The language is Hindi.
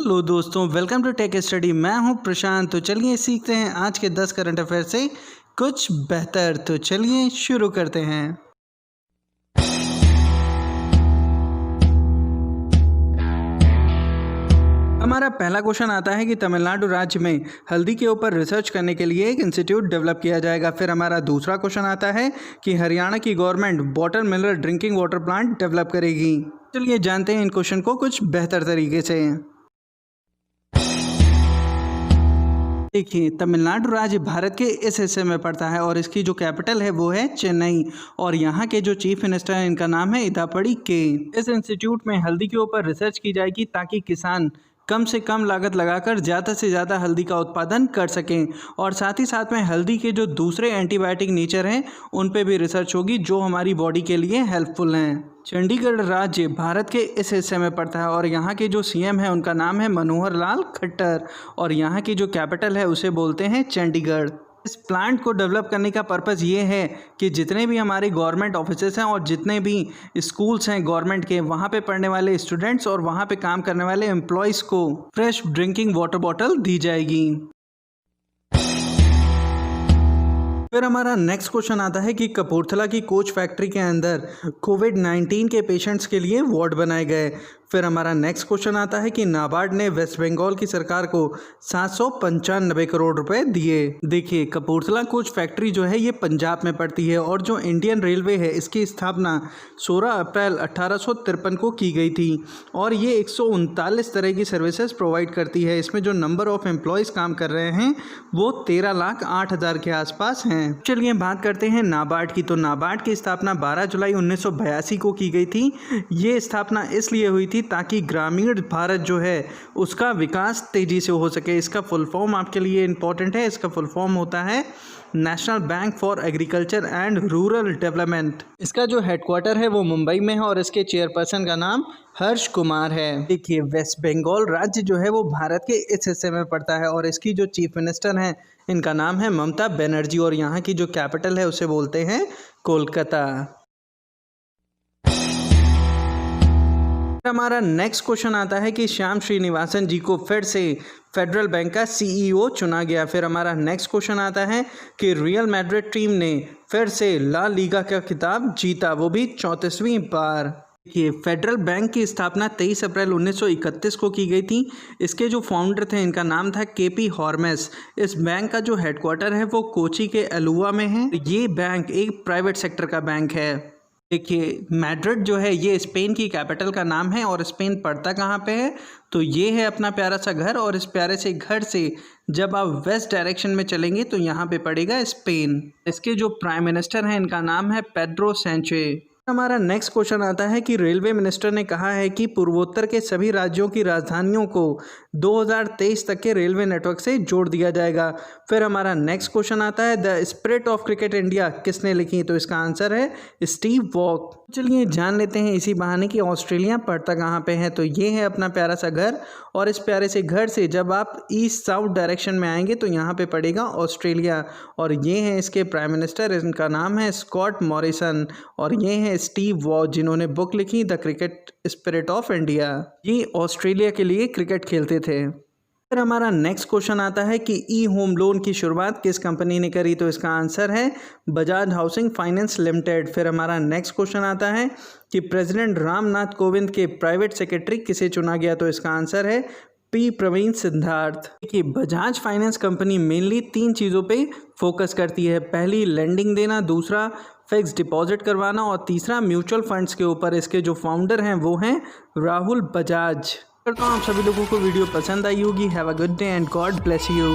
हेलो दोस्तों, वेलकम टू टेक स्टडी। मैं हूं प्रशांत। तो चलिए सीखते हैं आज के 10 करंट अफेयर से कुछ बेहतर। तो चलिए शुरू करते हैं। हमारा पहला क्वेश्चन आता है कि तमिलनाडु राज्य में हल्दी के ऊपर रिसर्च करने के लिए एक इंस्टीट्यूट डेवलप किया जाएगा। फिर हमारा दूसरा क्वेश्चन आता है कि हरियाणा की government water mineral drinking water plant develop करेगी। चलिए जानते हैं इन क्वेश्चन को कुछ बेहतर तरीके से। देखिए, तमिलनाडु राज्य भारत के इस हिस्से में पड़ता है और इसकी जो कैपिटल है वो है चेन्नई। और यहाँ के जो चीफ मिनिस्टर हैं इनका नाम है इदापड़ी के। इस इंस्टीट्यूट में हल्दी के ऊपर रिसर्च की जाएगी ताकि किसान कम से कम लागत लगाकर ज़्यादा से ज़्यादा हल्दी का उत्पादन कर सकें। और साथ ही साथ में हल्दी के जो दूसरे एंटीबायोटिक नेचर हैं उन पे भी रिसर्च होगी जो हमारी बॉडी के लिए हेल्पफुल हैं। चंडीगढ़ राज्य भारत के इस हिस्से में पड़ता है और यहाँ के जो सीएम है उनका नाम है मनोहर लाल खट्टर। और यहाँ की जो कैपिटल है उसे बोलते हैं चंडीगढ़। इस प्लांट को डेवलप करने का पर्पज़ ये है कि जितने भी हमारे गवर्नमेंट ऑफिसेस हैं और जितने भी स्कूल्स हैं गवर्नमेंट के, वहाँ पे पढ़ने वाले स्टूडेंट्स और वहाँ पे काम करने वाले एम्प्लॉयज़ को फ्रेश ड्रिंकिंग वाटर बॉटल दी जाएगी। फिर हमारा नेक्स्ट क्वेश्चन आता है कि कपूरथला की कोच फैक्ट्री के अंदर कोविड-19 के पेशेंट्स के लिए वार्ड बनाए गए। फिर हमारा नेक्स्ट क्वेश्चन आता है कि नाबार्ड ने वेस्ट बंगाल की सरकार को 795 करोड़ रुपए दिए। देखिए, कपूरथला कोच फैक्ट्री जो है ये पंजाब में पड़ती है और जो इंडियन रेलवे है इसकी स्थापना 16 अप्रैल 1853 को की गई थी और ये 139 तरह की सर्विसेज प्रोवाइड करती है। इसमें जो नंबर ऑफ एम्प्लॉयज़ काम कर रहे हैं वो 13,08,000 के आसपास हैं। चलिए बात करते हैं नाबार्ड की। तो नाबार्ड की स्थापना 12 जुलाई 1982 को की गई थी। ये स्थापना इसलिए हुई थी ताकि ग्रामीण भारत जो है उसका विकास तेज़ी से हो सके। इसका फुल फॉर्म आपके लिए इम्पॉर्टेंट है। इसका फुल फॉर्म होता है national bank for agriculture and rural development. इसका जो हेडक्वार्टर है वो मुंबई में है और इसके चेयरपर्सन का नाम हर्ष कुमार है। देखिए, वेस्ट बंगाल राज्य जो है वो भारत के इस हिस्से में पड़ता है और इसकी जो चीफ मिनिस्टर हैं इनका नाम है ममता बनर्जी और यहाँ की जो कैपिटल है उसे बोलते हैं कोलकाता। हमारा नेक्स्ट क्वेश्चन आता है कि श्याम श्रीनिवासन जी को फिर से फेडरल बैंक का सीईओ चुना गया। फिर हमारा नेक्स्ट क्वेश्चन आता है कि रियल मैड्रिड टीम ने फिर से ला लीगा का खिताब जीता, वो भी 34वीं बार। देखिए, फेडरल बैंक की स्थापना 23 अप्रैल 1931 को की गई थी। इसके जो फाउंडर थे इनका नाम था केपी हॉर्मेस। इस बैंक का जो हेडक्वार्टर है वो कोची के एलुआ में है। ये बैंक एक प्राइवेट सेक्टर का बैंक है। देखिए, मैड्रिड जो है ये स्पेन की कैपिटल का नाम है और स्पेन पड़ता कहाँ पे है, तो ये है अपना प्यारा सा घर और इस प्यारे से घर से जब आप वेस्ट डायरेक्शन में चलेंगे तो यहाँ पे पड़ेगा स्पेन। इसके जो प्राइम मिनिस्टर हैं इनका नाम है पेड्रो सैंचे। हमारा नेक्स्ट क्वेश्चन आता है कि रेलवे मिनिस्टर ने कहा है कि पूर्वोत्तर के सभी राज्यों की राजधानियों को 2023 तक के रेलवे नेटवर्क से जोड़ दिया जाएगा। फिर हमारा नेक्स्ट क्वेश्चन आता है the spirit of cricket India किसने लिखी, तो इसका आंसर है स्टीव वॉक। चलिए जान लेते हैं इसी बहाने कि ऑस्ट्रेलिया पड़ता कहाँ पे है। तो ये है अपना प्यारा सा घर और इस प्यारे से घर से जब आप ईस्ट साउथ डायरेक्शन में आएंगे तो यहाँ पे पड़ेगा ऑस्ट्रेलिया। और ये है इसके प्राइम मिनिस्टर, इनका नाम है स्कॉट मॉरिसन। और ये है स्टीव वॉ जिन्होंने बुक लिखी the cricket spirit of India. ये ऑस्ट्रेलिया के लिए क्रिकेट खेलते थे। फिर हमारा नेक्स्ट क्वेश्चन आता है कि ई होम लोन की शुरुआत किस कंपनी ने करी, तो इसका आंसर है बजाज हाउसिंग फाइनेंस लिमिटेड। फिर हमारा नेक्स्ट क्वेश्चन आता है कि प्रेसिडेंट रामनाथ कोविंद के प्राइवेट सेक्रेटरी किसे चुना गया, तो इसका आंसर है पी प्रवीण सिद्धार्थ। देखिए, बजाज फाइनेंस कंपनी मेनली 3 चीज़ों पे फोकस करती है। पहली लेंडिंग देना, दूसरा फिक्स डिपॉजिट करवाना और तीसरा म्यूचुअल फंड्स के ऊपर। इसके जो फाउंडर हैं वो हैं राहुल बजाज। करता हूँ आप सभी लोगों को वीडियो पसंद आई होगी। Have a good day and God bless you.